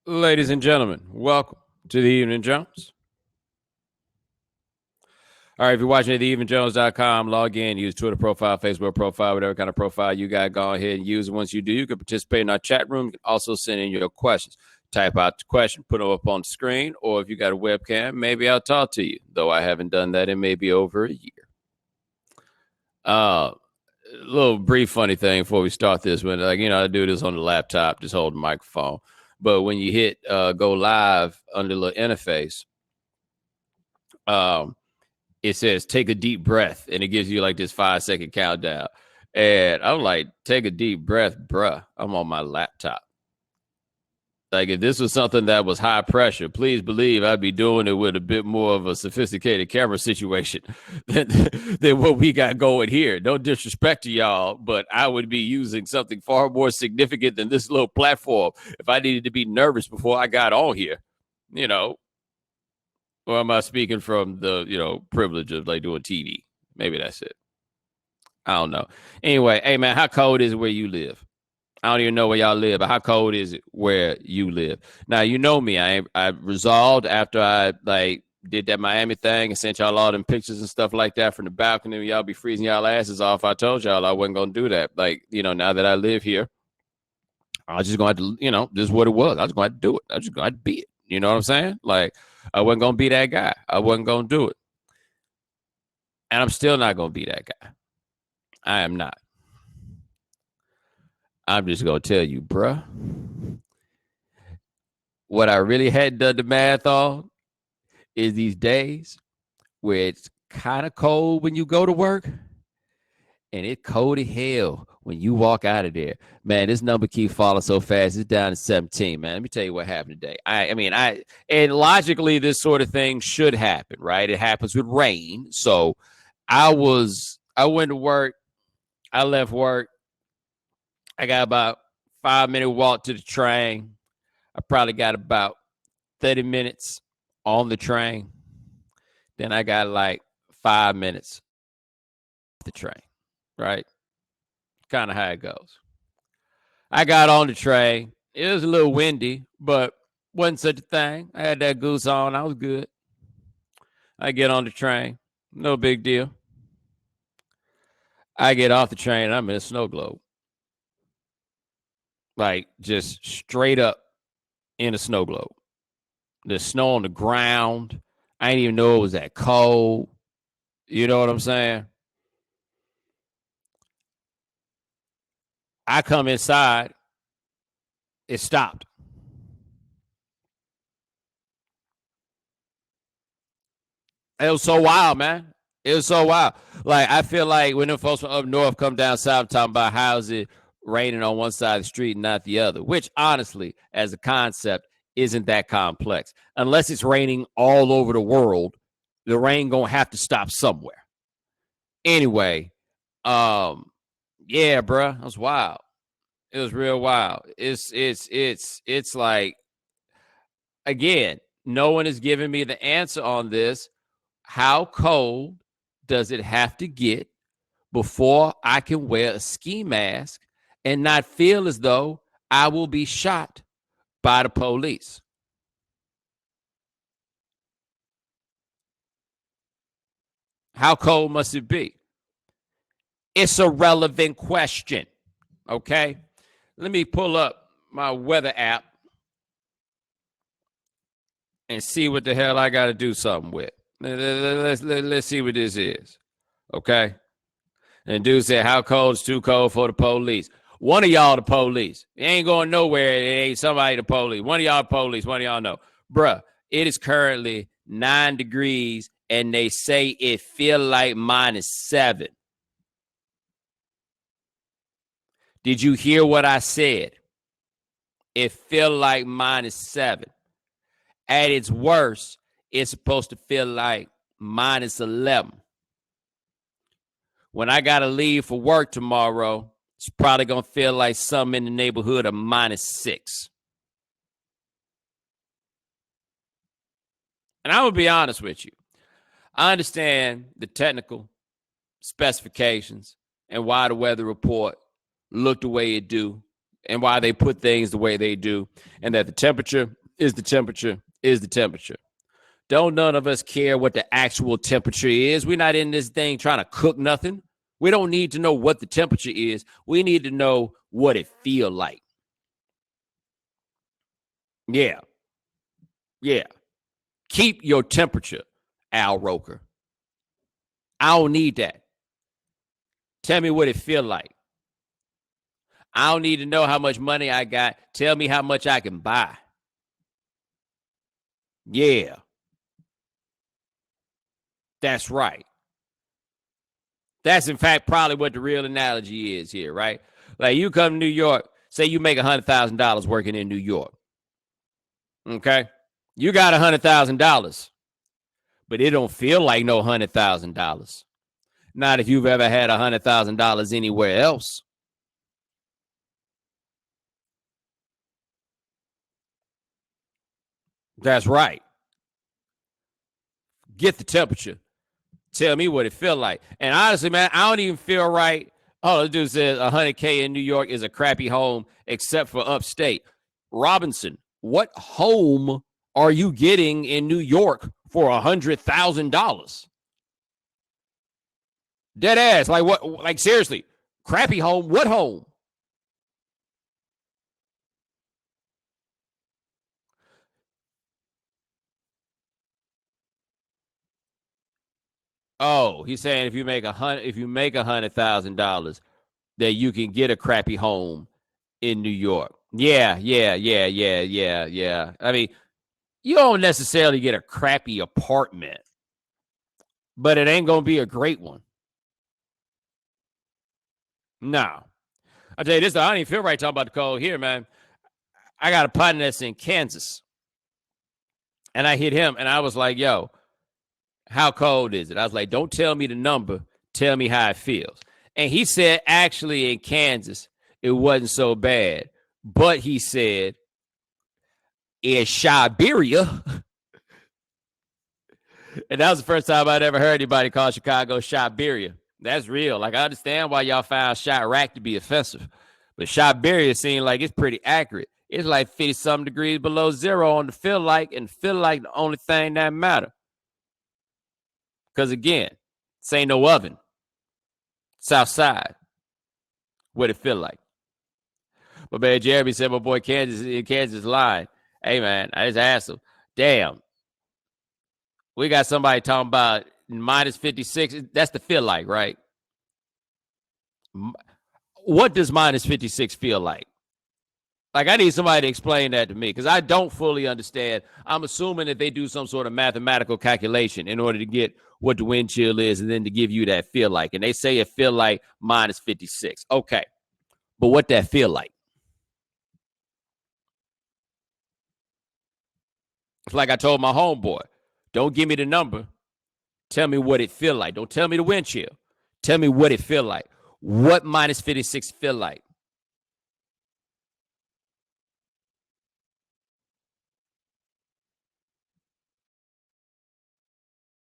Ladies and gentlemen, welcome to the Evening Jones. All right, if you're watching at theevenjones.com, log in, use Twitter profile, Facebook profile, whatever kind of profile you got, go ahead and use it. Once you do, you can participate in our chat room. You can also send in your questions. Type out the question, put them up on the screen, or if you got a webcam, maybe I'll talk to you, though I haven't done that in maybe over a year. A little brief funny thing before we start this one. I do this on the laptop, just hold the microphone. But when you hit go live under the little interface, it says take a deep breath, and it gives you like this 5-second countdown. And I'm like, take a deep breath, bruh. I'm on my laptop. Like, if this was something that was high pressure, please believe I'd be doing it with a bit more of a sophisticated camera situation than what we got going here. No disrespect to y'all, but I would be using something far more significant than this little platform if I needed to be nervous before I got on here, Or am I speaking from the, privilege of like doing TV? Maybe that's it. I don't know. Anyway, hey man, how cold is it where you live? I don't even know where y'all live, but how cold is it where you live? Now, you know me. I resolved after I did that Miami thing and sent y'all all them pictures and stuff like that from the balcony. Y'all be freezing y'all asses off. I told y'all I wasn't gonna do that. Now that I live here, I was just going to, this is what it was. I was going to do it. I was just going to be it. You know what I'm saying? Like, I wasn't going to be that guy. I wasn't going to do it. And I'm still not going to be that guy. I am not. I'm just going to tell you, bruh, what I really hadn't done the math on is these days where it's kind of cold when you go to work and it's cold as hell when you walk out of there. Man, this number keeps falling so fast. It's down to 17, man. Let me tell you what happened today. And logically, this sort of thing should happen, right? It happens with rain. So I went to work. I left work. I got about 5-minute walk to the train. I probably got about 30 minutes on the train. Then I got like 5 minutes off the train, right? Kind of how it goes. I got on the train. It was a little windy, but wasn't such a thing. I had that goose on. I was good. I get on the train. No big deal. I get off the train. I'm in a snow globe. Like, just straight up in a snow globe. There's snow on the ground. I didn't even know it was that cold. You know what I'm saying? I come inside. It stopped. It was so wild, man. It was so wild. Like, I feel like when the folks from up north come down south talking about how's it raining on one side of the street and not the other, which honestly, as a concept, isn't that complex. Unless it's raining all over the world, the rain gonna have to stop somewhere. Anyway, yeah, bro, it was wild. It was real wild. It's like, again, no one is giving me the answer on this. How cold does it have to get before I can wear a ski mask and not feel as though I will be shot by the police? How cold must it be? It's a relevant question. Okay. Let me pull up my weather app and see what the hell I got to do something with. Let's see what this is. Okay. And dude said, how cold is too cold for the police? One of y'all the police. It ain't going nowhere. It ain't somebody the police. One of y'all police. One of y'all know. Bruh, it is currently 9 degrees, and they say it feel like -7. Did you hear what I said? It feel like -7. At its worst, it's supposed to feel like -11. When I got to leave for work tomorrow, it's probably going to feel like something in the neighborhood of -6. And I will be honest with you. I understand the technical specifications and why the weather report looked the way it do and why they put things the way they do, and that the temperature is the temperature is the temperature. Don't none of us care what the actual temperature is. We're not in this thing trying to cook nothing. We don't need to know what the temperature is. We need to know what it feel like. Yeah. Yeah. Keep your temperature, Al Roker. I don't need that. Tell me what it feel like. I don't need to know how much money I got. Tell me how much I can buy. Yeah. That's right. That's, in fact, probably what the real analogy is here, right? Like, you come to New York, say you make $100,000 working in New York. Okay? You got $100,000, but it don't feel like no $100,000. Not if you've ever had $100,000 anywhere else. That's right. Get the temperature. Tell me what it feel like. And honestly, man, I don't even feel right. Oh, the dude says 100K in New York is a crappy home except for upstate. Robinson, what home are you getting in New York for $100,000? Dead ass. Like what? Like seriously, crappy home. What home? Oh, he's saying if you make $100,000, that you can get a crappy home in New York. Yeah, yeah, yeah, yeah, yeah, yeah. I mean, you don't necessarily get a crappy apartment, but it ain't gonna be a great one. No. I tell you this, I don't even feel right talking about the cold here, man. I got a partner that's in Kansas, and I hit him, and I was like, "Yo, how cold is it?" I was like, "Don't tell me the number. Tell me how it feels." And he said, actually, in Kansas, it wasn't so bad, but he said in Siberia. And that was the first time I'd ever heard anybody call Chicago Siberia. That's real. Like, I understand why y'all found Chirac to be offensive, but Siberia seemed like it's pretty accurate. It's like 50-something degrees below zero on the feel like, and feel like the only thing that matter. Because, again, this ain't no oven. It's outside. What it feel like. But, man, Jeremy said, my boy Kansas lied. Hey, man, I just asked him, damn, we got somebody talking about minus 56. That's the feel like, right? What does minus 56 feel like? Like, I need somebody to explain that to me because I don't fully understand. I'm assuming that they do some sort of mathematical calculation in order to get what the wind chill is and then to give you that feel like. And they say it feel like minus 56. Okay. But what that feel like? It's like I told my homeboy, don't give me the number. Tell me what it feel like. Don't tell me the wind chill. Tell me what it feel like. What minus 56 feel like?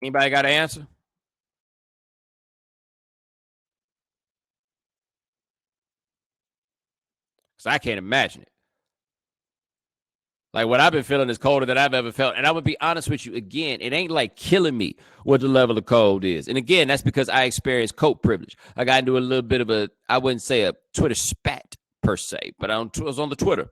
Anybody got an answer? Because I can't imagine it. Like, what I've been feeling is colder than I've ever felt. And I would be honest with you, again, it ain't like killing me what the level of cold is. And again, that's because I experienced coat privilege. I got into a little bit of a, I wouldn't say a Twitter spat per se, but I was on the Twitter.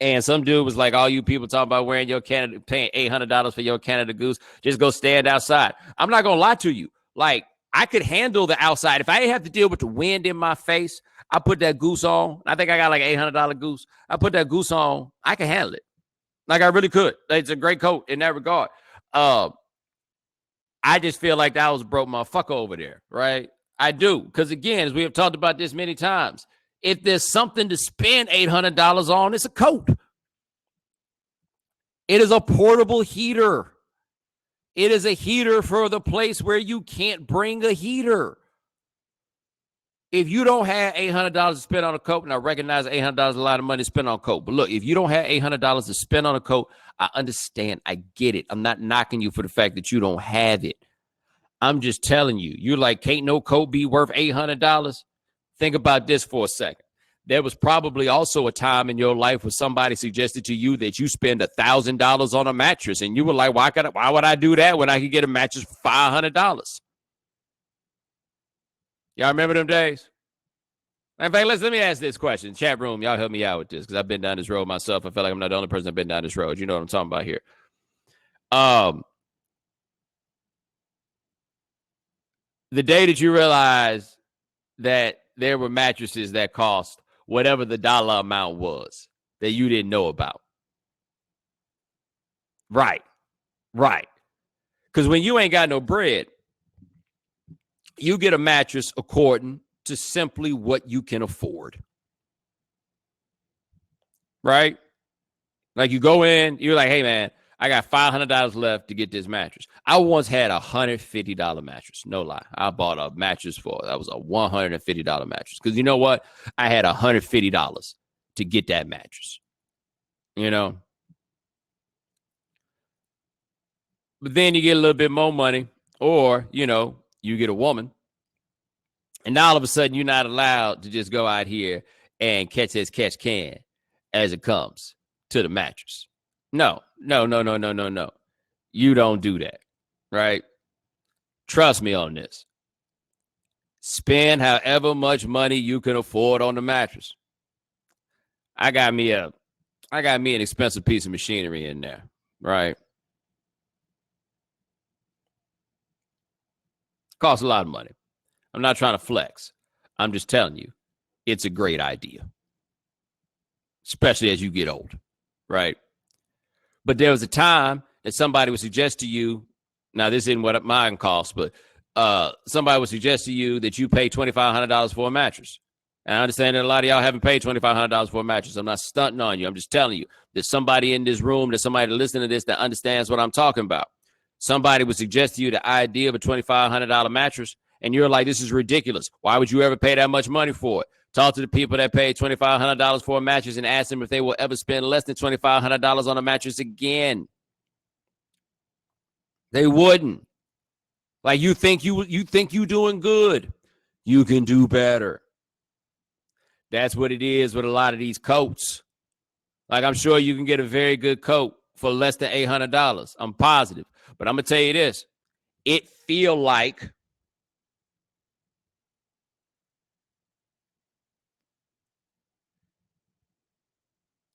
And some dude was like, all you people talking about wearing your Canada, paying $800 for your Canada Goose, just go stand outside. I'm not going to lie to you. Like, I could handle the outside. If I didn't have to deal with the wind in my face, I put that goose on. I think I got like an $800 goose. I put that goose on. I can handle it. Like, I really could. It's a great coat in that regard. I just feel like that was broke motherfucker over there, right? I do. Because, again, as we have talked about this many times, if there's something to spend $800 on, it's a coat. It is a portable heater. It is a heater for the place where you can't bring a heater. If you don't have $800 to spend on a coat, and I recognize $800 is a lot of money to spend on a coat, but look, if you don't have $800 to spend on a coat, I understand. I get it. I'm not knocking you for the fact that you don't have it. I'm just telling you, you're like, can't no coat be worth $800? Think about this for a second. there was probably also a time in your life where somebody suggested to you that you spend $1,000 on a mattress, and you were like, why would I do that when I could get a mattress for $500? Y'all remember them days? In fact, let me ask this question. Chat room, y'all help me out with this, because I've been down this road myself. I feel like I'm not the only person that's been down this road. You know what I'm talking about here. The day that you realized that there were mattresses that cost whatever the dollar amount was that you didn't know about. Right. Because when you ain't got no bread, you get a mattress according to simply what you can afford. Right? Like you go in, you're like, hey, man, I got $500 left to get this mattress. I once had a $150 mattress. No lie. I bought a mattress that was a $150 mattress. Because you know what? I had $150 to get that mattress. You know? But then you get a little bit more money, or, you get a woman. And now all of a sudden, you're not allowed to just go out here and catch as catch can as it comes to the mattress. No. You don't do that, right? Trust me on this. Spend however much money you can afford on the mattress. I got me an expensive piece of machinery in there, right? Costs a lot of money. I'm not trying to flex. I'm just telling you, it's a great idea, especially as you get old, right? But there was a time that somebody would suggest to you, now this isn't what mine costs, but somebody would suggest to you that you pay $2,500 for a mattress. And I understand that a lot of y'all haven't paid $2,500 for a mattress. I'm not stunting on you. I'm just telling you, there's somebody in this room, there's somebody listening to this that understands what I'm talking about. Somebody would suggest to you the idea of a $2,500 mattress, and you're like, this is ridiculous. Why would you ever pay that much money for it? Talk to the people that paid $2,500 for a mattress and ask them if they will ever spend less than $2,500 on a mattress again. They wouldn't. Like, you think you doing good. You can do better. That's what it is with a lot of these coats. Like, I'm sure you can get a very good coat for less than $800. I'm positive. But I'm going to tell you this. It feel like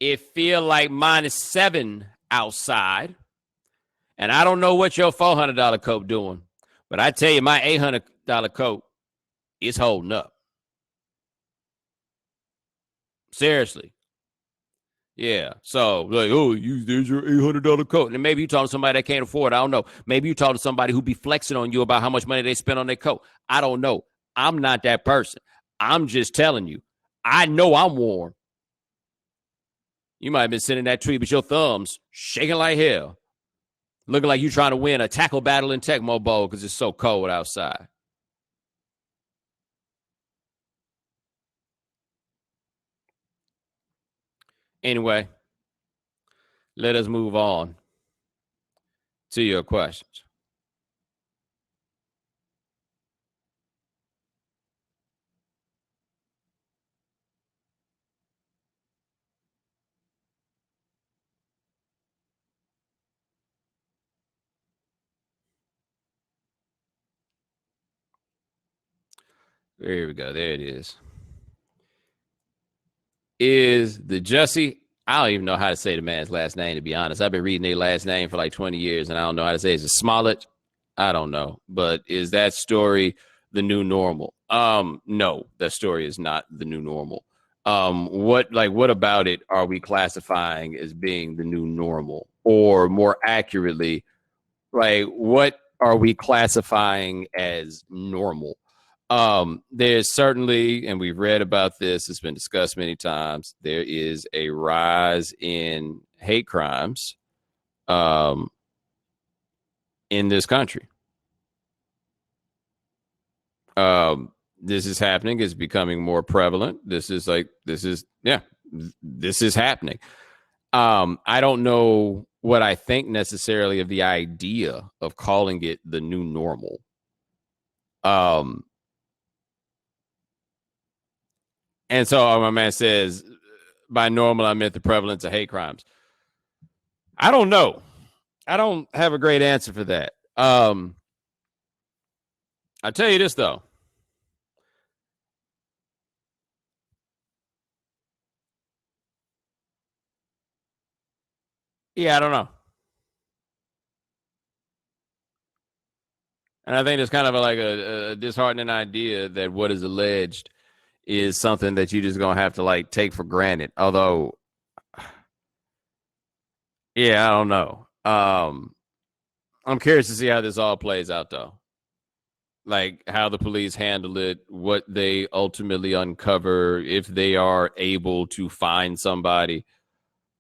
-7 outside. And I don't know what your $400 coat doing. But I tell you, my $800 coat is holding up. Seriously. Yeah. So, like, oh, there's your $800 coat. And maybe you talking to somebody that can't afford it. I don't know. Maybe you talking to somebody who be flexing on you about how much money they spend on their coat. I don't know. I'm not that person. I'm just telling you. I know I'm warm. You might have been sitting in that tree with your thumbs shaking like hell. Looking like you trying to win a tackle battle in Tecmo Bowl because it's so cold outside. Anyway, let us move on to your questions. There we go. There it is. Is the Jussie? I don't even know how to say the man's last name, to be honest. I've been reading their last name for like 20 years, and I don't know how to say it. Is it Smollett? I don't know. But is that story the new normal? No, that story is not the new normal. What about it are we classifying as being the new normal? Or more accurately, like, what are we classifying as normal? There's certainly, and we've read about this, it's been discussed many times, there is a rise in hate crimes in this country. This is happening. It's becoming more prevalent. This is happening. I don't know what I think necessarily of the idea of calling it the new normal. And so my man says, by normal, I meant the prevalence of hate crimes. I don't know. I don't have a great answer for that. I'll tell you this, though. Yeah, I don't know. And I think it's kind of like a disheartening idea that what is alleged is something that you just gonna have to like take for granted. Although, yeah, I don't know. I'm curious to see how this all plays out, though. Like how the police handle it, what they ultimately uncover, if they are able to find somebody.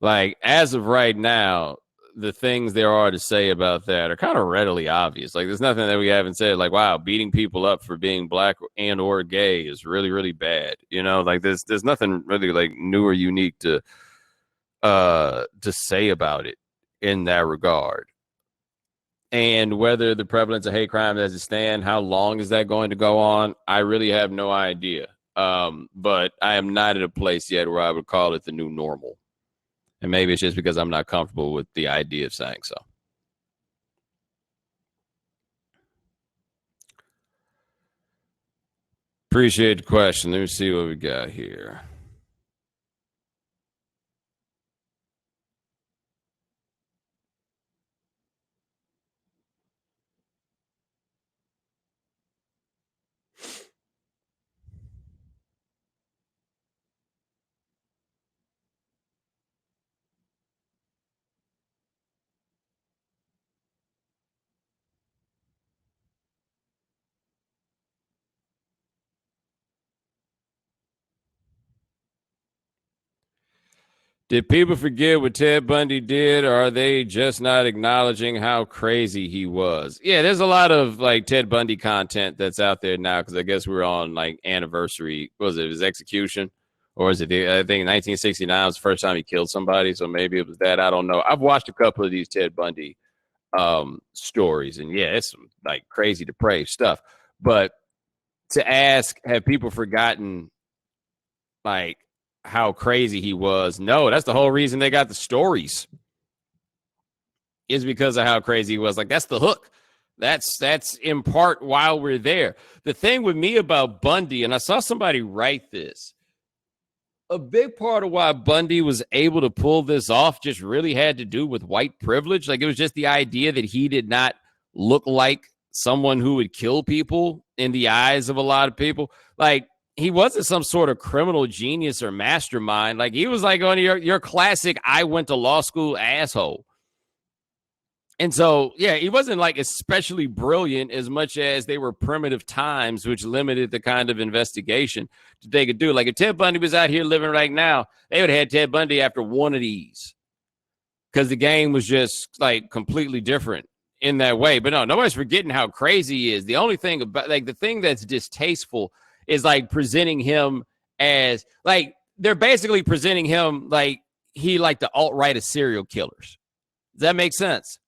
Like as of right now, the things there are to say about that are kind of readily obvious. Like there's nothing that we haven't said. Like wow, beating people up for being black and or gay is really really bad. You know, like there's nothing really like new or unique to say about it in that regard. And whether the prevalence of hate crimes as it stand, how long is that going to go on? I really have no idea. But I am not at a place yet where I would call it the new normal. And maybe it's just because I'm not comfortable with the idea of saying so. Appreciate the question. Let me see what we got here. Did people forget what Ted Bundy did, or are they just not acknowledging how crazy he was? Yeah, there's a lot of like Ted Bundy content that's out there now because I guess we're on like anniversary. What was it his execution, or is it? I think 1969 was the first time he killed somebody, so maybe it was that. I don't know. I've watched a couple of these Ted Bundy stories, and yeah, it's some like crazy depraved stuff. But to ask, have people forgotten like how crazy he was? No, that's the whole reason they got the stories is because of how crazy he was. Like that's the hook. That's in part while we're there. The thing with me about Bundy, and I saw somebody write this, a big part of why Bundy was able to pull this off just really had to do with white privilege. Like it was just the idea that he did not look like someone who would kill people in the eyes of a lot of people. Like he wasn't some sort of criminal genius or mastermind. Like he was like on your classic I went to law school asshole. And so, yeah, he wasn't like especially brilliant as much as they were primitive times, which limited the kind of investigation that they could do. Like if Ted Bundy was out here living right now, they would have had Ted Bundy after one of these because the game was just like completely different in that way. But no, nobody's forgetting how crazy he is. The only thing about like the thing that's distasteful is like presenting him as like they're basically presenting him like he like the alt right of serial killers. Does that make sense?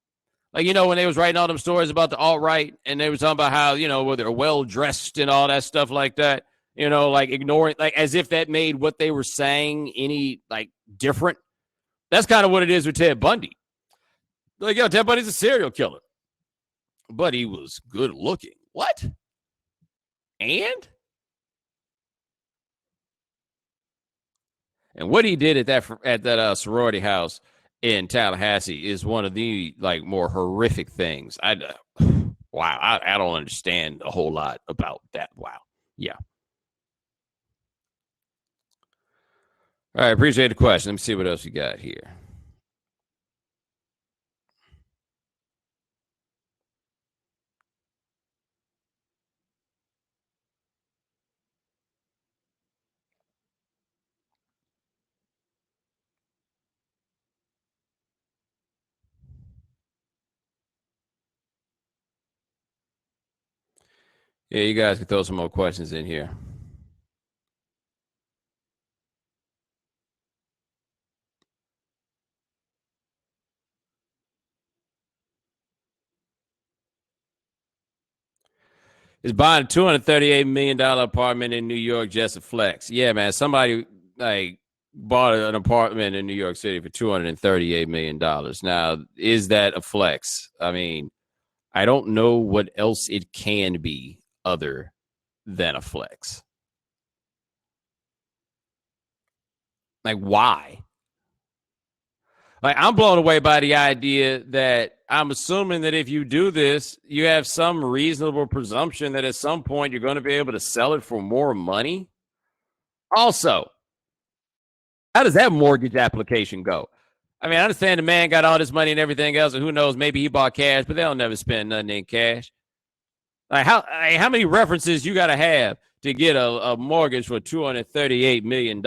Like, you know, when they was writing all them stories about the alt-right and they was talking about how, you know, where they're well-dressed and all that stuff like that, you know, like ignoring, like as if that made what they were saying any, like, different. That's kind of what it is with Ted Bundy. Like, yo, Ted Bundy's a serial killer, but he was good looking. What? And? And what he did at that sorority house in Tallahassee is one of the, like, more horrific things. Wow, I don't understand a whole lot about that. Wow. Yeah. All right, appreciate the question. Let me see what else you got here. Yeah, you guys can throw some more questions in here. Is buying a $238 million apartment in New York just a flex? Yeah, man. Somebody like bought an apartment in New York City for $238 million. Now, is that a flex? I mean, I don't know what else it can be other than a flex. Like, why? Like, I'm blown away by the idea that I'm assuming that if you do this, you have some reasonable presumption that at some point you're going to be able to sell it for more money. Also, how does that mortgage application go? I mean, I understand the man got all this money and everything else, and who knows, maybe he bought cash, but they'll never spend nothing in cash. Like, how many references you got to have to get a mortgage for $238 million?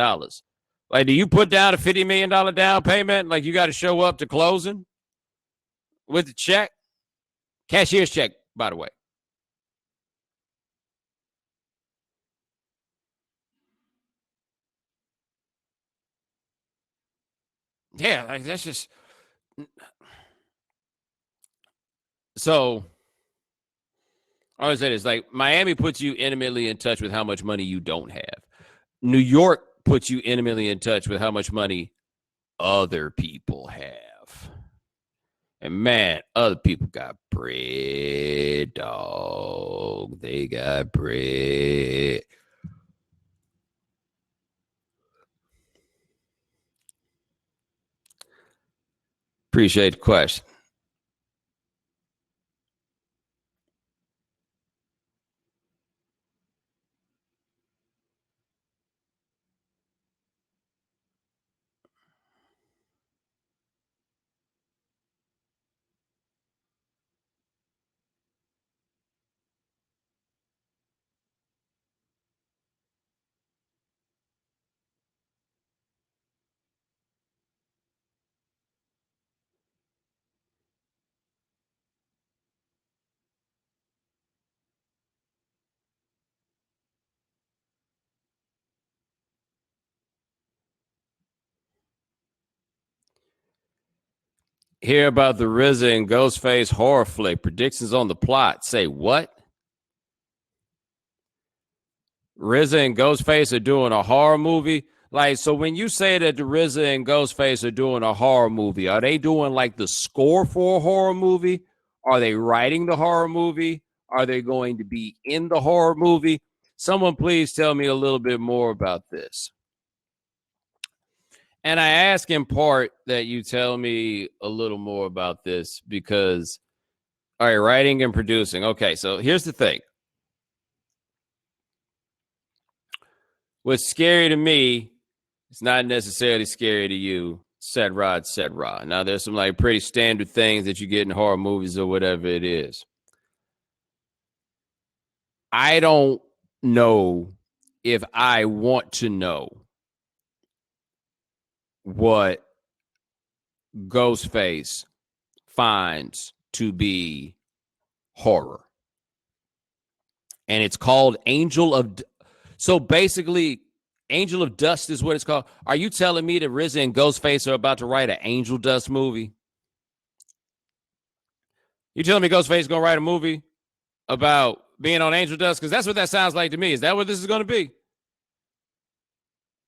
Like, do you put down a $50 million down payment? Like, you got to show up to closing with the check, cashier's check, by the way. Yeah, like that's just so. I always say this: like Miami puts you intimately in touch with how much money you don't have. New York puts you intimately in touch with how much money other people have. And man, other people got bread, dog. They got bread. Appreciate the question. Hear about the RZA and Ghostface horror flick. Predictions on the plot. Say what? RZA and Ghostface are doing a horror movie. Like, so when you say that the RZA and Ghostface are doing a horror movie, are they doing like the score for a horror movie? Are they writing the horror movie? Are they going to be in the horror movie? Someone please tell me a little bit more about this. And I ask in part that you tell me a little more about this because, all right, writing and producing. Okay, so here's the thing. What's scary to me, it's not necessarily scary to you, et cetera. Now, there's some like pretty standard things that you get in horror movies or whatever it is. I don't know if I want to know what Ghostface finds to be horror. And it's called Angel of. So basically, Angel of Dust is what it's called. Are you telling me that RZA and Ghostface are about to write an Angel Dust movie? You telling me Ghostface is gonna write a movie about being on Angel Dust? Because that's what that sounds like to me. Is that what this is gonna be?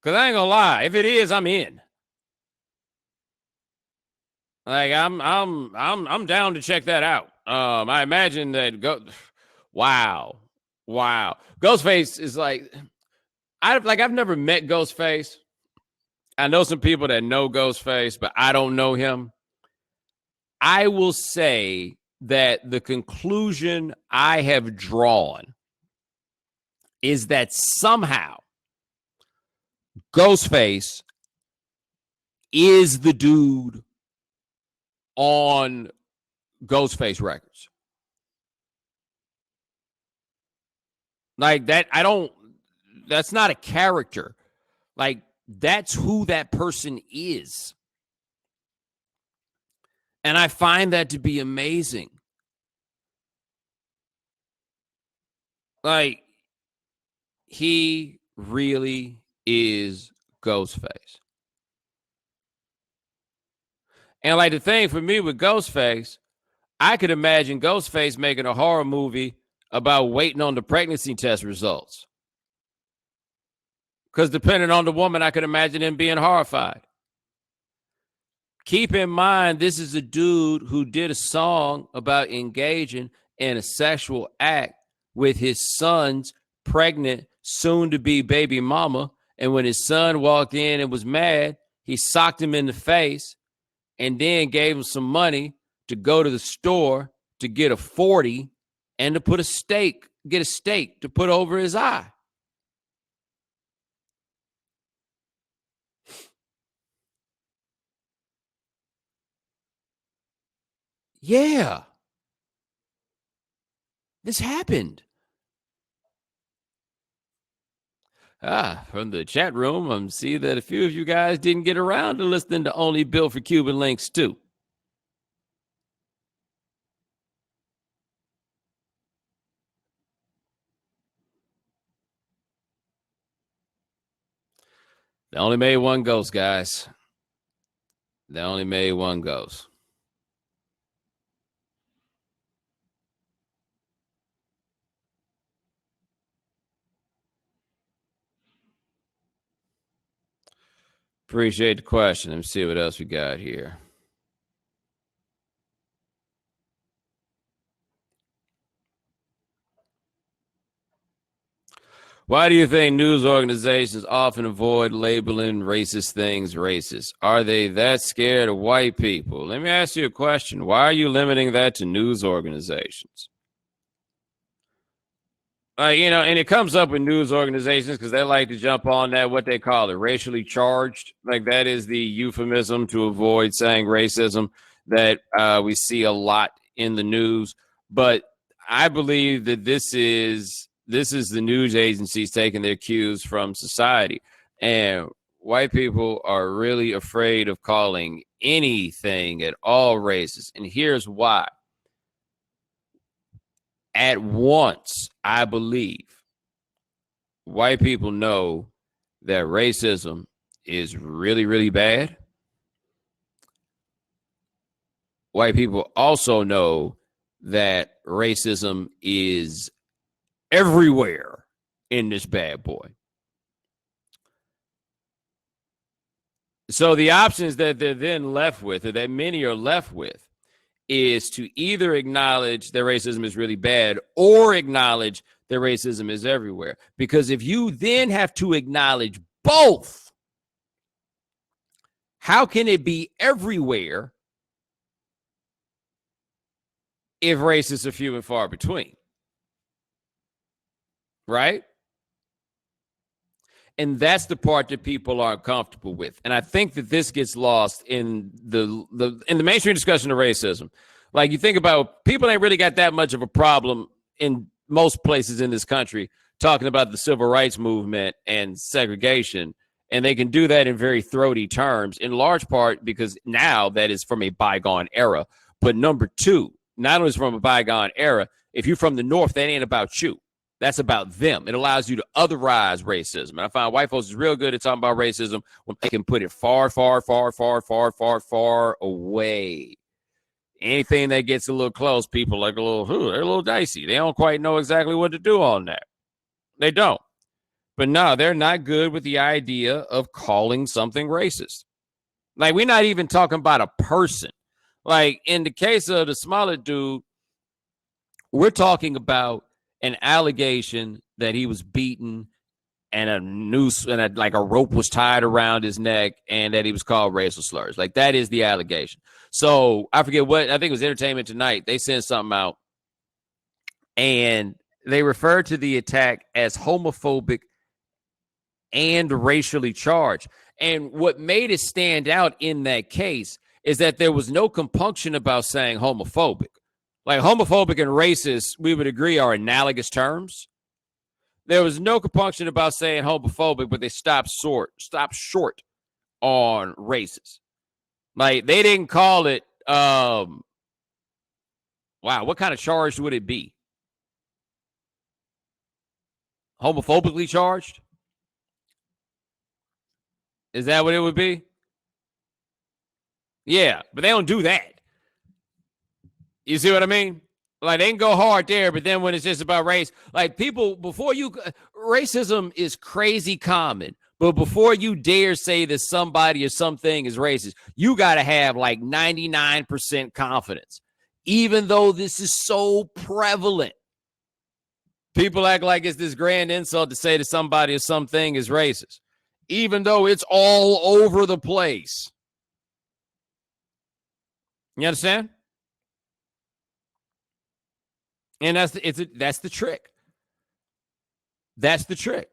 Because I ain't gonna lie, if it is, I'm in. Like I'm down to check that out. I imagine that wow. Ghostface is like I've never met Ghostface. I know some people that know Ghostface, but I don't know him. I will say that the conclusion I have drawn is that somehow Ghostface is the dude on Ghostface Records. Like that, that's not a character. Like, that's who that person is. And I find that to be amazing. Like, he really is Ghostface. And like the thing for me with Ghostface, I could imagine Ghostface making a horror movie about waiting on the pregnancy test results. Because depending on the woman, I could imagine him being horrified. Keep in mind, this is a dude who did a song about engaging in a sexual act with his son's pregnant, soon to be baby mama. And when his son walked in and was mad, he socked him in the face and then gave him some money to go to the store to get a 40 and to put get a steak to put over his eye. Yeah. This happened. From the chat room, I see that a few of you guys didn't get around to listening to Only Built for Cuban Links too. They only made one ghost, guys. They only made one ghost. Appreciate the question. Let me see what else we got here. Why do you think news organizations often avoid labeling racist things racist? Are they that scared of white people? Let me ask you a question. Why are you limiting that to news organizations? And it comes up with news organizations because they like to jump on that, what they call it, racially charged. Like that is the euphemism to avoid saying racism that we see a lot in the news. But I believe that this is the news agencies taking their cues from society. And white people are really afraid of calling anything at all racist. And here's why. At once, I believe white people know that racism is really, really bad. White people also know that racism is everywhere in this bad boy. So the options that they're then left with, or that many are left with, is to either acknowledge that racism is really bad or acknowledge that racism is everywhere. Because if you then have to acknowledge both, how can it be everywhere if racists are few and far between? Right? And that's the part that people aren't comfortable with. And I think that this gets lost in the mainstream discussion of racism. Like you think about, people ain't really got that much of a problem in most places in this country talking about the civil rights movement and segregation. And they can do that in very throaty terms, in large part because now that is from a bygone era. But number two, not only is from a bygone era, if you're from the North, that ain't about you. That's about them. It allows you to otherize racism. And I find white folks is real good at talking about racism when they can put it far, far, far, far, far, far, far away. Anything that gets a little close, people like they're a little dicey. They don't quite know exactly what to do on that. They don't. But no, they're not good with the idea of calling something racist. Like, we're not even talking about a person. Like, in the case of the smaller dude, we're talking about an allegation that he was beaten and a noose and like a rope was tied around his neck and that he was called racial slurs. Like, that is the allegation. So I forget what, I think it was Entertainment Tonight. They sent something out and they referred to the attack as homophobic and racially charged. And what made it stand out in that case is that there was no compunction about saying homophobic. Like, homophobic and racist, we would agree, are analogous terms. There was no compunction about saying homophobic, but they stopped short on racist. Like, they didn't call it, wow, what kind of charge would it be? Homophobically charged? Is that what it would be? Yeah, but they don't do that. You see what I mean? Like they can go hard there, but then when it's just about race, like people before you, racism is crazy common. But before you dare say that somebody or something is racist, you got to have like 99% confidence, even though this is so prevalent. People act like it's this grand insult to say that somebody or something is racist, even though it's all over the place. You understand? And that's the trick. That's the trick.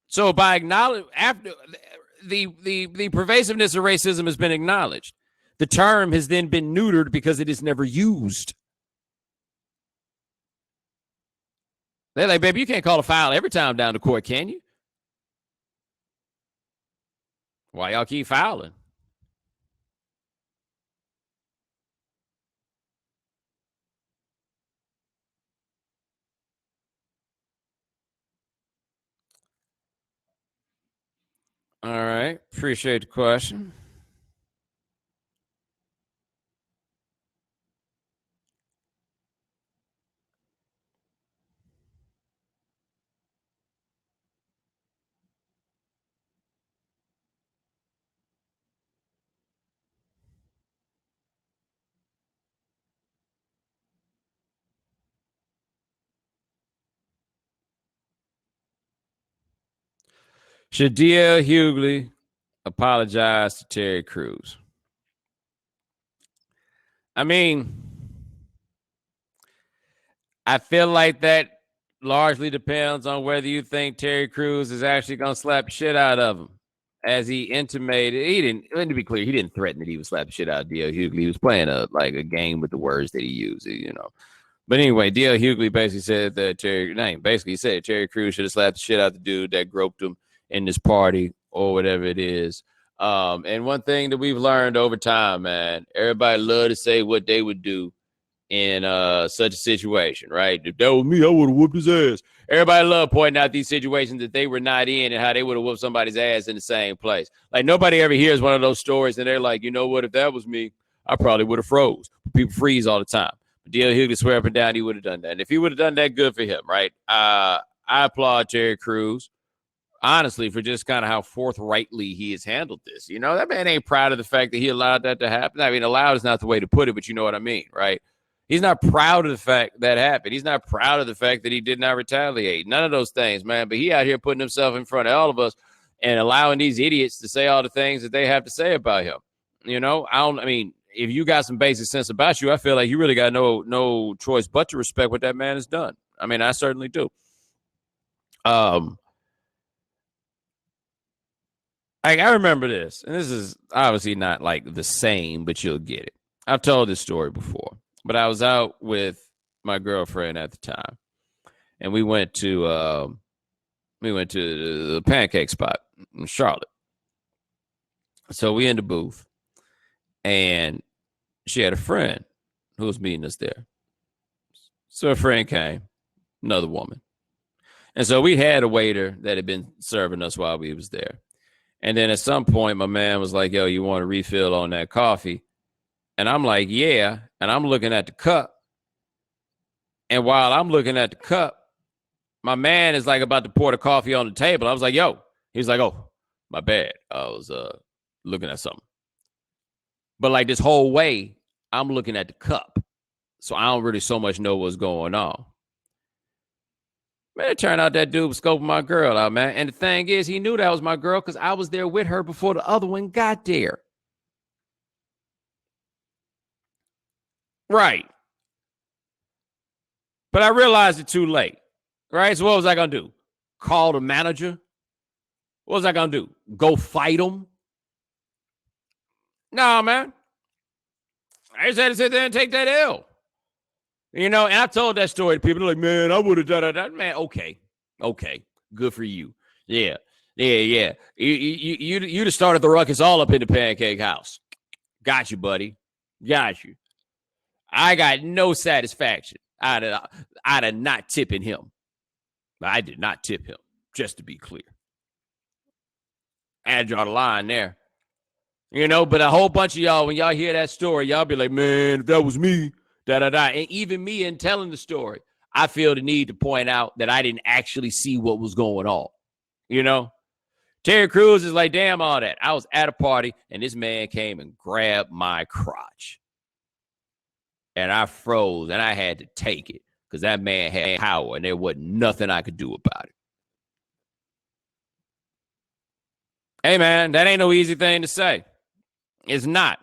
So by acknowledging after the pervasiveness of racism has been acknowledged, the term has then been neutered because it is never used. They're like, baby, you can't call a foul every time down to court, can you? Why y'all keep fouling? All right. Appreciate the question. Should D.L. Hughley apologize to Terry Crews? I mean, I feel like that largely depends on whether you think Terry Crews is actually going to slap the shit out of him. As he intimated, he didn't. Let me be clear, he didn't threaten that he would slap the shit out of D.L. Hughley. He was playing a game with the words that he used, you know. But anyway, D.L. Hughley basically said that basically said Terry Crews should have slapped the shit out the dude that groped him in this party or whatever it is. And one thing that we've learned over time, man, everybody love to say what they would do in such a situation, right? If that was me, I would have whooped his ass. Everybody love pointing out these situations that they were not in and how they would have whooped somebody's ass in the same place. Like nobody ever hears one of those stories and they're like, you know what? If that was me, I probably would have froze. People freeze all the time. D.L. Hughley swear up and down he would have done that. And if he would have done that, good for him, right? I applaud Terry Crews, honestly, for just kind of how forthrightly he has handled this. You know, that man ain't proud of the fact that he allowed that to happen. I mean, allowed is not the way to put it, but you know what I mean, right? He's not proud of the fact that happened. He's not proud of the fact that he did not retaliate. None of those things, man. But he out here putting himself in front of all of us and allowing these idiots to say all the things that they have to say about him. You know, I mean, if you got some basic sense about you, I feel like you really got no choice but to respect what that man has done. I mean, I certainly do. I remember this, and this is obviously not like the same, but you'll get it. I've told this story before, but I was out with my girlfriend at the time, and we went to the pancake spot in Charlotte. So we in the booth, and she had a friend who was meeting us there. So a friend came, another woman, and so we had a waiter that had been serving us while we was there. And then at some point, my man was like, yo, you want a refill on that coffee? And I'm like, yeah. And I'm looking at the cup. And while I'm looking at the cup, my man is like about to pour the coffee on the table. I was like, yo. He's like, oh, my bad. I was looking at something. But like this whole way, I'm looking at the cup. So I don't really so much know what's going on. Man, it turned out that dude was scoping my girl out, man. And the thing is, he knew that was my girl because I was there with her before the other one got there. Right. But I realized it too late. Right? So what was I going to do? Call the manager? What was I going to do? Go fight him? No, man. I just had to sit there and take that L. You know, and I told that story to people. They're like, man, I would have done that. Man, okay. Good for you. Yeah. You'd have started the ruckus all up in the pancake house. Got you, buddy. Got you. I got no satisfaction out of not tipping him. I did not tip him, just to be clear. I had to draw the line there. You know, but a whole bunch of y'all, when y'all hear that story, y'all be like, man, if that was me, da da da. And even me in telling the story, I feel the need to point out that I didn't actually see what was going on. You know, Terry Crews is like, damn, all that. I was at a party and this man came and grabbed my crotch. And I froze and I had to take it because that man had power and there wasn't nothing I could do about it. Hey, man, that ain't no easy thing to say. It's not.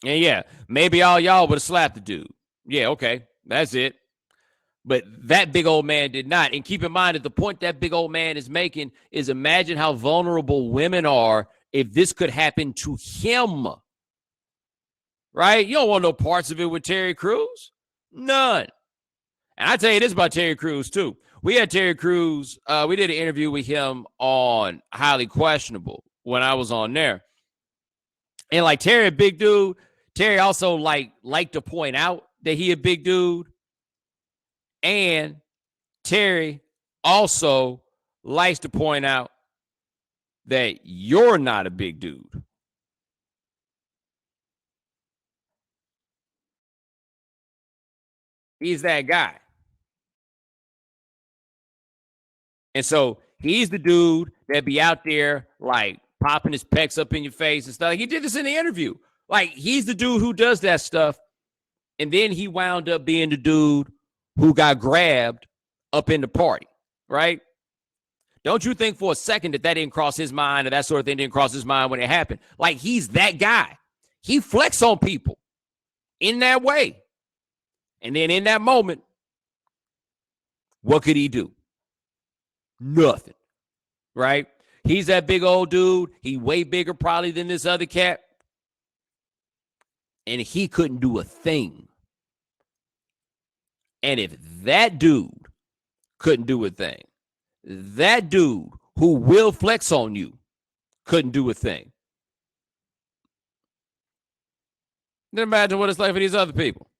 And yeah, maybe all y'all would have slapped the dude. Yeah, okay, that's it. But that big old man did not. And keep in mind that the point that big old man is making is imagine how vulnerable women are if this could happen to him. Right? You don't want no parts of it with Terry Crews. None. And I tell you this about Terry Crews, too. We had Terry Crews. We did an interview with him on Highly Questionable when I was on there. And like Terry, a big dude. Terry also liked to point out that he a big dude. And Terry also likes to point out that you're not a big dude. He's that guy. And so he's the dude that be out there like popping his pecs up in your face and stuff. Like, he did this in the interview. Like, he's the dude who does that stuff. And then he wound up being the dude who got grabbed up in the party, right? Don't you think for a second that didn't cross his mind or that sort of thing didn't cross his mind when it happened? Like, he's that guy. He flex on people in that way. And then in that moment, what could he do? Nothing, right? He's that big old dude. He way bigger probably than this other cat. And he couldn't do a thing. And if that dude couldn't do a thing, that dude who will flex on you couldn't do a thing. Then imagine what it's like for these other people.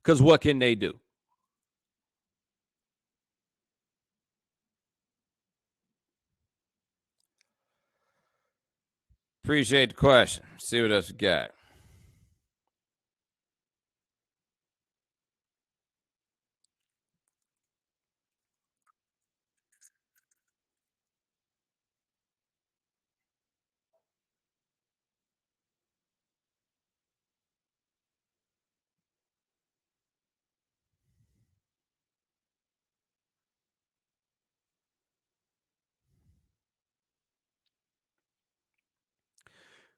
Because what can they do? Appreciate the question. See what else we got.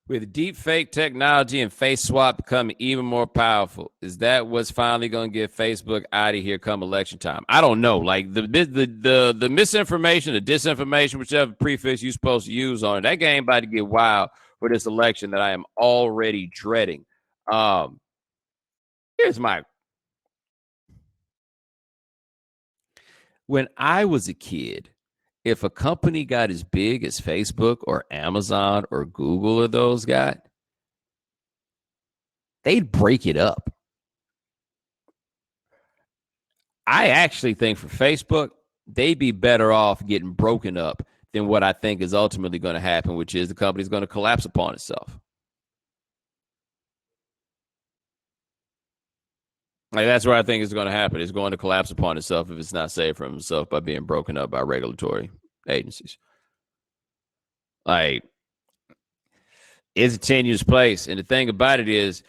With deep fake technology and face swap becoming even more powerful, is that what's finally going to get Facebook out of here come election time? I don't know. Like the misinformation, the disinformation, whichever prefix you're supposed to use on it, that game about to get wild for this election that I am already dreading. Here's my. When I was a kid, if a company got as big as Facebook or Amazon or Google or those got, they'd break it up. I actually think for Facebook, they'd be better off getting broken up than what I think is ultimately going to happen, which is the company's going to collapse upon itself. Like, that's where I think it's going to happen. It's going to collapse upon itself if it's not saved from itself by being broken up by regulatory agencies. Like, it's a tenuous place. And the thing about it is,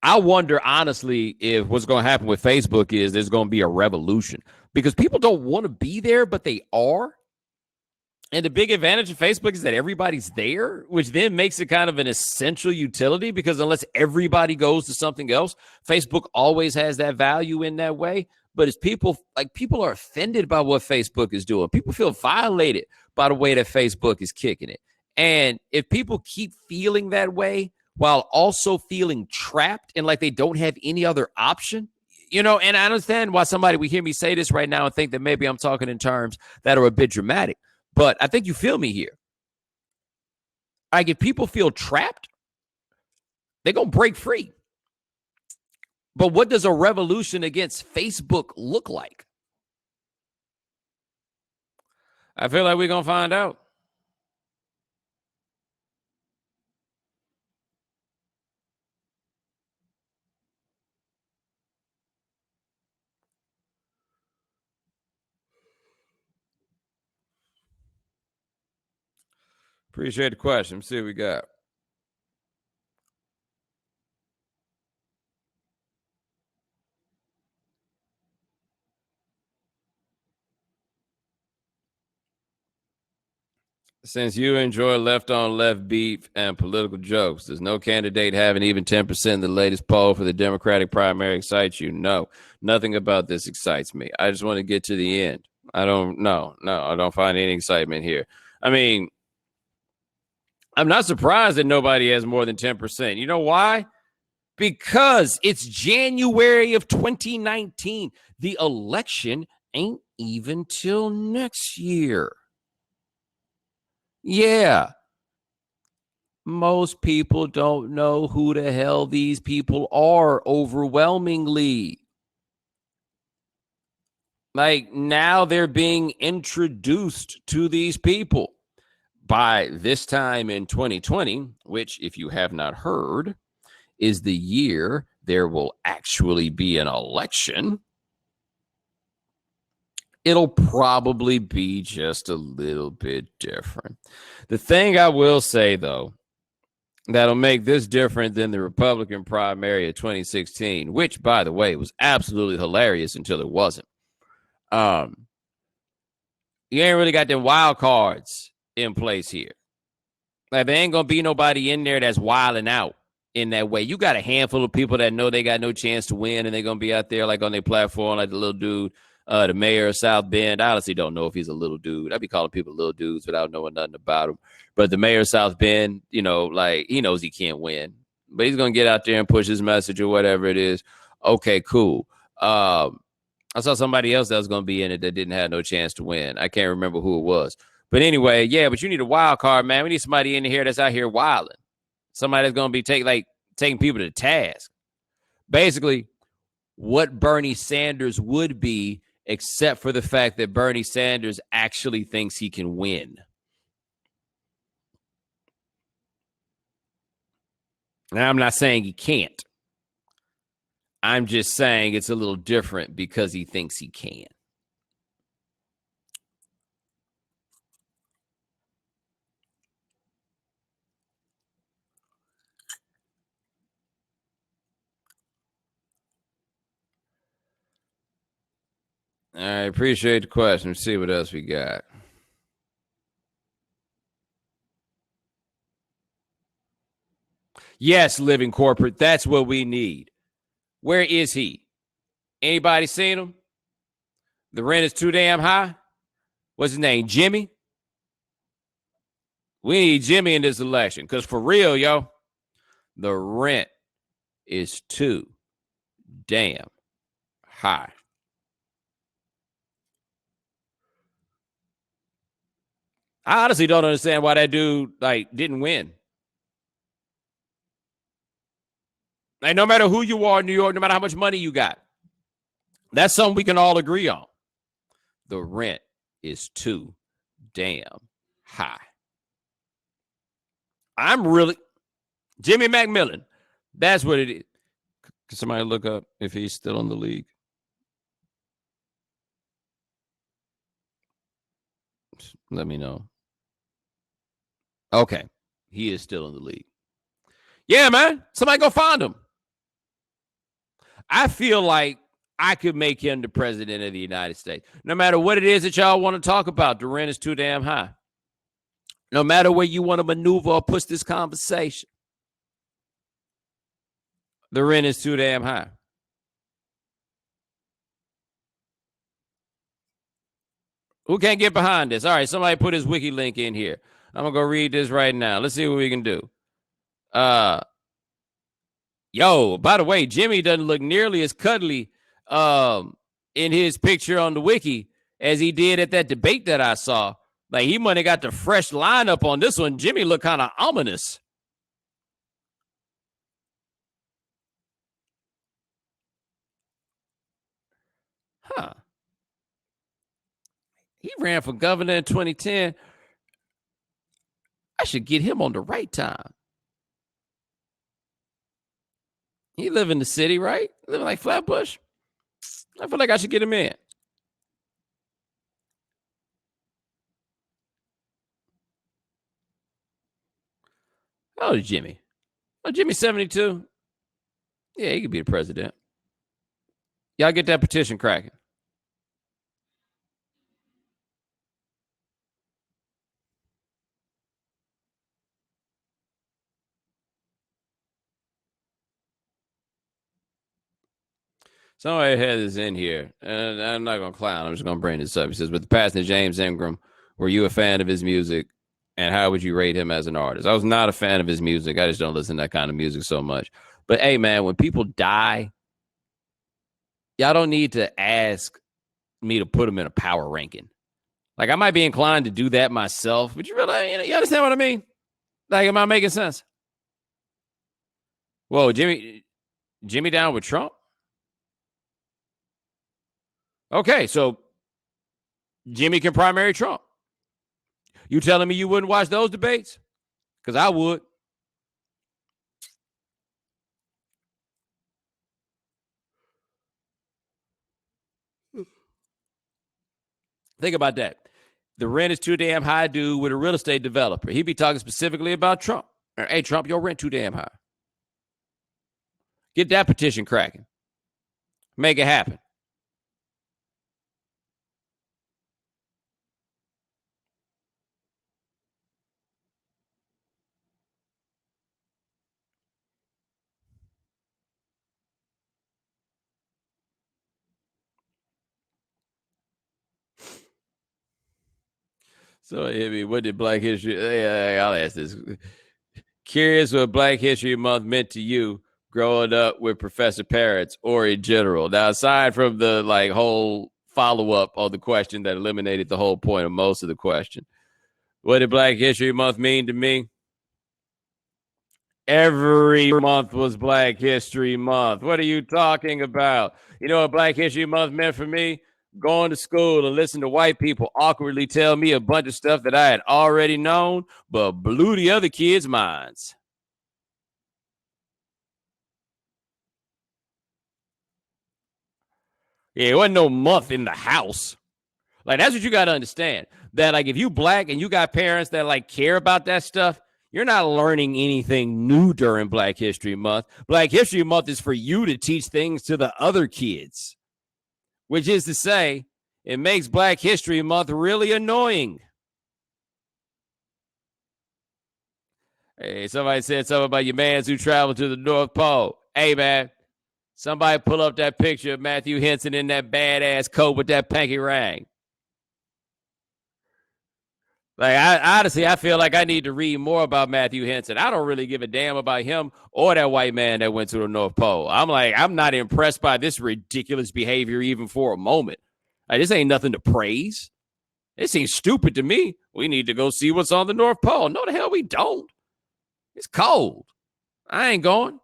I wonder, honestly, if what's going to happen with Facebook is there's going to be a revolution because people don't want to be there, but they are. And the big advantage of Facebook is that everybody's there, which then makes it kind of an essential utility because unless everybody goes to something else, Facebook always has that value in that way. But as people are offended by what Facebook is doing, people feel violated by the way that Facebook is kicking it. And if people keep feeling that way while also feeling trapped and like they don't have any other option, and I understand why somebody would hear me say this right now and think that maybe I'm talking in terms that are a bit dramatic. But I think you feel me here. Like, if people feel trapped, they're going to break free. But what does a revolution against Facebook look like? I feel like we're going to find out. Appreciate the question. Let's see what we got. Since you enjoy left on left beef and political jokes, does no candidate having even 10% in the latest poll for the Democratic primary excite you? No, nothing about this excites me. I just want to get to the end. I don't find any excitement here. I mean, I'm not surprised that nobody has more than 10%. You know why? Because it's January of 2019. The election ain't even till next year. Yeah. Most people don't know who the hell these people are overwhelmingly. Like now they're being introduced to these people. By this time in 2020, which if you have not heard, is the year there will actually be an election, it'll probably be just a little bit different. The thing I will say, though, that'll make this different than the Republican primary of 2016, which, by the way, was absolutely hilarious until it wasn't. You ain't really got them wild cards in place here. Like, there ain't going to be nobody in there that's wilding out in that way. You got a handful of people that know they got no chance to win, and they're going to be out there like on their platform, like the little dude, the mayor of South Bend. I honestly don't know if he's a little dude. I'd be calling people little dudes without knowing nothing about him. But the mayor of South Bend, you know, like he knows he can't win, but he's going to get out there and push his message or whatever it is. Okay, cool. I saw somebody else that was going to be in it that didn't have no chance to win. I can't remember who it was. But anyway, yeah, but you need a wild card, man. We need somebody in here that's out here wilding. Somebody that's going to be taking people to task. Basically, what Bernie Sanders would be, except for the fact that Bernie Sanders actually thinks he can win. Now, I'm not saying he can't. I'm just saying it's a little different because he thinks he can. All right, appreciate the question. Let's see what else we got. Yes, living corporate. That's what we need. Where is he? Anybody seen him? The rent is too damn high. What's his name? Jimmy? We need Jimmy in this election because for real, yo, the rent is too damn high. I honestly don't understand why that dude didn't win. Like, no matter who you are in New York, no matter how much money you got, that's something we can all agree on. The rent is too damn high. I'm really Jimmy McMillan. That's what it is. Can somebody look up if he's still in the league? Let me know. Okay. He is still in the league. Yeah, man. Somebody go find him. I feel like I could make him the president of the United States. No matter what it is that y'all want to talk about, the rent is too damn high. No matter where you want to maneuver or push this conversation, the rent is too damn high. Who can't get behind this? All right, somebody put his wiki link in here. I'm going to go read this right now. Let's see what we can do. Yo, by the way, Jimmy doesn't look nearly as cuddly in his picture on the wiki as he did at that debate that I saw. Like, he might have got the fresh lineup on this one. Jimmy looked kind of ominous. Huh. He ran for governor in 2010. I should get him on the right time. He live in the city, right? Living like Flatbush. I feel like I should get him in. How old is Jimmy? Oh, Jimmy's 72. Yeah, he could be the president. Y'all get that petition cracking. Somebody had this in here, and I'm not going to clown. I'm just going to bring this up. He says, with the passing of James Ingram, were you a fan of his music, and how would you rate him as an artist? I was not a fan of his music. I just don't listen to that kind of music so much. But, hey, man, when people die, y'all don't need to ask me to put them in a power ranking. Like, I might be inclined to do that myself, but you really, you understand what I mean? Like, am I making sense? Whoa, Jimmy down with Trump? Okay, so Jimmy can primary Trump. You telling me you wouldn't watch those debates? Because I would. Think about that. The rent is too damn high, dude, with a real estate developer. He'd be talking specifically about Trump. Hey, Trump, your rent too damn high. Get that petition cracking. Make it happen. So, I mean, what did Black History? I'll ask this. Curious what Black History Month meant to you growing up with Professor Parrots or in general. Now, aside from the like whole follow up on the question that eliminated the whole point of most of the question, what did Black History Month mean to me? Every month was Black History Month. What are you talking about? You know what Black History Month meant for me? Going to school and listen to white people awkwardly tell me a bunch of stuff that I had already known, but blew the other kids' minds. Yeah, it wasn't no month in the house. Like, that's what you got to understand. That, like, if you black and you got parents that, like, care about that stuff, you're not learning anything new during Black History Month. Black History Month is for you to teach things to the other kids, which is to say, it makes Black History Month really annoying. Hey, somebody said something about your mans who travel to the North Pole. Hey, man, somebody pull up that picture of Matthew Henson in that badass coat with that pinky ring. Like, honestly, I feel like I need to read more about Matthew Henson. I don't really give a damn about him or that white man that went to the North Pole. I'm like, I'm not impressed by this ridiculous behavior even for a moment. Like, this ain't nothing to praise. It seems stupid to me. We need to go see what's on the North Pole. No, the hell we don't. It's cold. I ain't going.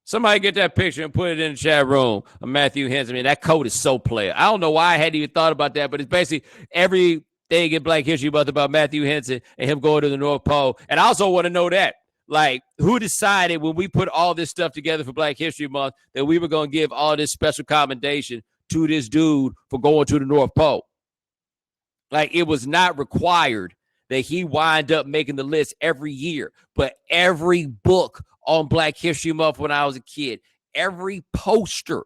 Somebody get that picture and put it in the chat room of Matthew Henson. I mean, that coat is so player. I don't know why I hadn't even thought about that, but it's basically everything in Black History Month about Matthew Henson and him going to the North Pole. And I also want to know that, like, who decided when we put all this stuff together for Black History Month that we were going to give all this special commendation to this dude for going to the North Pole? Like, it was not required that he wind up making the list every year. But every book on Black History Month when I was a kid, every poster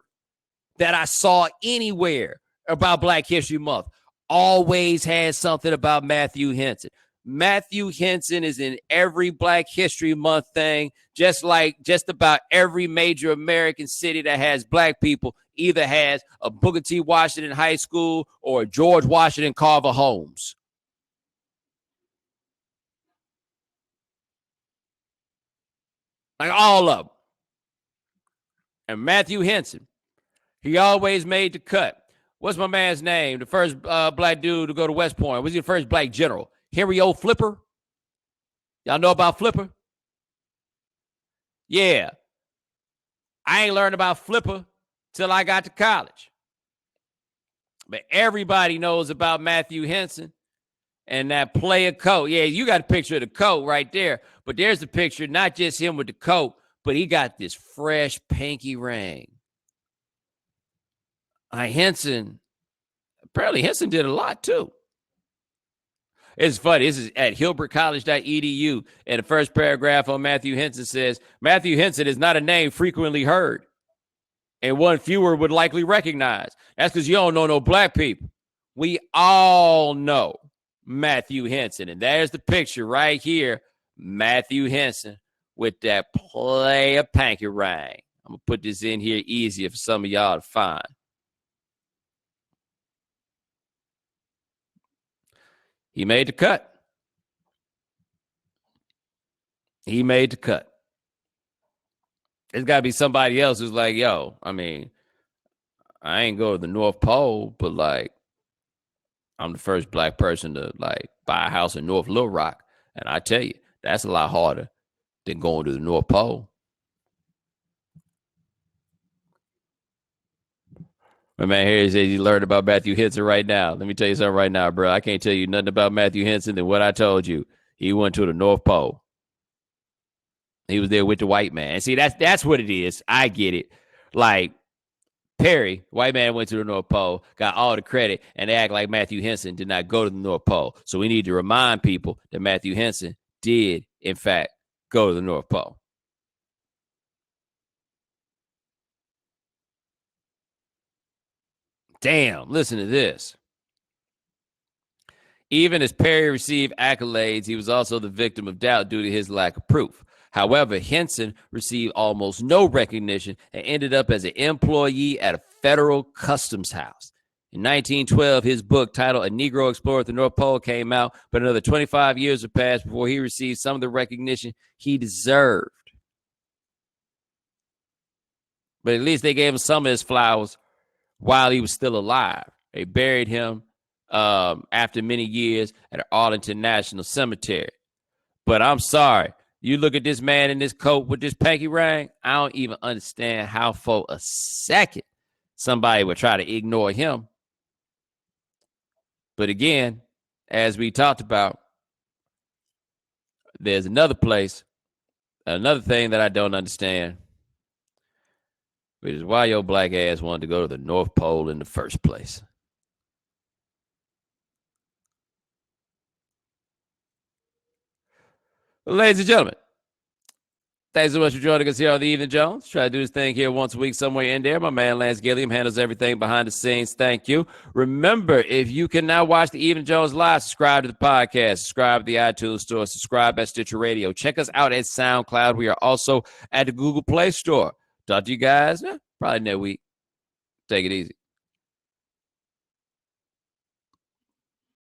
that I saw anywhere about Black History Month always had something about Matthew Henson. Matthew Henson is in every Black History Month thing, just like just about every major American city that has black people either has a Booker T. Washington High School or a George Washington Carver Homes. Like, all of them. And Matthew Henson, he always made the cut. What's my man's name? The first black dude to go to West Point. Was he the first black general? Henry O. Flipper. Y'all know about Flipper? Yeah. I ain't learned about Flipper till I got to college. But everybody knows about Matthew Henson and that player coat. Yeah, you got a picture of the coat right there. But there's a picture, not just him with the coat, but he got this fresh pinky ring. Henson, apparently Henson did a lot too. It's funny. This is at hilbertcollege.edu. And the first paragraph on Matthew Henson says, Matthew Henson is not a name frequently heard and one fewer would likely recognize. That's because you don't know no black people. We all know Matthew Henson. And there's the picture right here. Matthew Henson with that player panky ring. I'm going to put this in here easier for some of y'all to find. He made the cut. He made the cut. There's got to be somebody else who's like, yo, I mean, I ain't go to the North Pole, but like, I'm the first black person to like buy a house in North Little Rock. And I tell you, that's a lot harder than going to the North Pole. My man here says you learned about Matthew Henson right now. Let me tell you something right now, bro. I can't tell you nothing about Matthew Henson than what I told you. He went to the North Pole. He was there with the white man. See, that's what it is. I get it. Like Perry, white man went to the North Pole, got all the credit, and they act like Matthew Henson did not go to the North Pole. So we need to remind people that Matthew Henson did, in fact, go to the North Pole. Damn, listen to this. Even as Perry received accolades, he was also the victim of doubt due to his lack of proof. However, Henson received almost no recognition and ended up as an employee at a federal customs house. In 1912, his book titled A Negro Explorer at the North Pole came out, but another 25 years have passed before he received some of the recognition he deserved. But at least they gave him some of his flowers while he was still alive. They buried him after many years at Arlington National Cemetery. But I'm sorry. You look at this man in this coat with this panky ring, I don't even understand how for a second somebody would try to ignore him. But again, as we talked about, there's another place, another thing that I don't understand, which is why your black ass wanted to go to the North Pole in the first place. Ladies and gentlemen, thanks so much for joining us here on the Evening Jones. Try to do this thing here once a week somewhere in there. My man Lance Gilliam handles everything behind the scenes. Thank you. Remember, if you can now watch the Evening Jones live, subscribe to the podcast, subscribe to the iTunes Store, subscribe at Stitcher Radio. Check us out at SoundCloud. We are also at the Google Play Store. Talk to you guys probably next week. Take it easy.